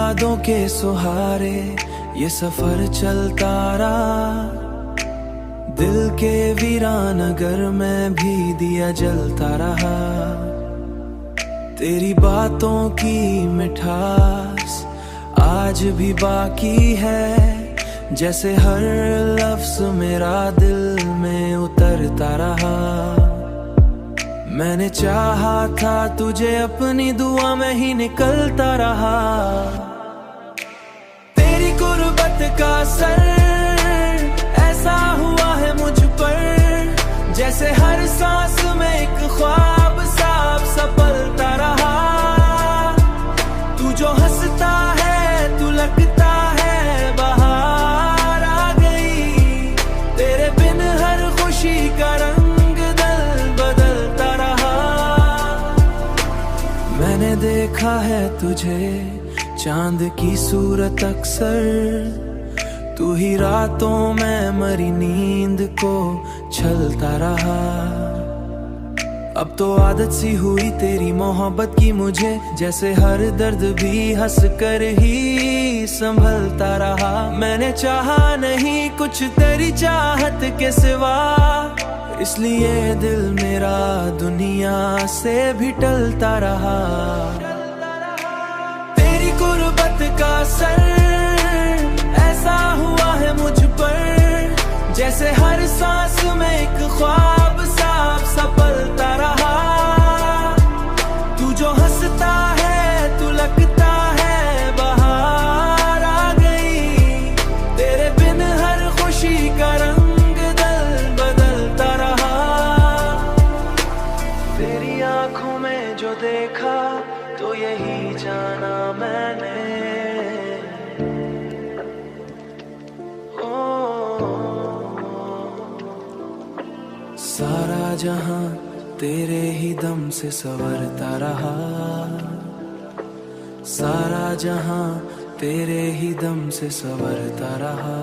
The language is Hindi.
यादों के सहारे ये सफर चलता रहा। दिल के वीरान नगर में भी दिया जलता रहा। तेरी बातों की मिठास आज भी बाकी है, जैसे हर लफ्ज मेरा दिल में उतरता रहा। मैंने चाहा था तुझे अपनी दुआ में ही निकलता रहा। तेरी गुर्बत का असर ऐसा हुआ है मुझ पर, जैसे हर सांस में एक ख्वाब साफ सपलता रहा। तू जो हंसता है, तू लगता है बाहर आ गई। तेरे बिन हर खुशी का रंग दल बदलता रहा। मैंने देखा है तुझे चांद की सूरत अक्सर, तू ही रातों में मरी नींद को छलता रहा। अब तो आदत सी हुई तेरी मोहब्बत की मुझे, जैसे हर दर्द भी हंस कर ही संभलता रहा। मैंने चाहा नहीं कुछ तेरी चाहत के सिवा, इसलिए दिल मेरा दुनिया से भी टलता रहा। तेरी गुर्बत का असर ऐसा हुआ है मुझ पर, जैसे हर सांस में एक ख्वाब साफ सपलता रहा। तू जो हंसता है, तू लगता है बाहर आ गई। तेरे बिन हर खुशी का रंग दल बदलता रहा। तेरी आंखों में जो देखा तो यही जाना मैंने। सारा जहां तेरे ही दम से संवरता रहा। सारा जहां तेरे ही दम से संवरता रहा।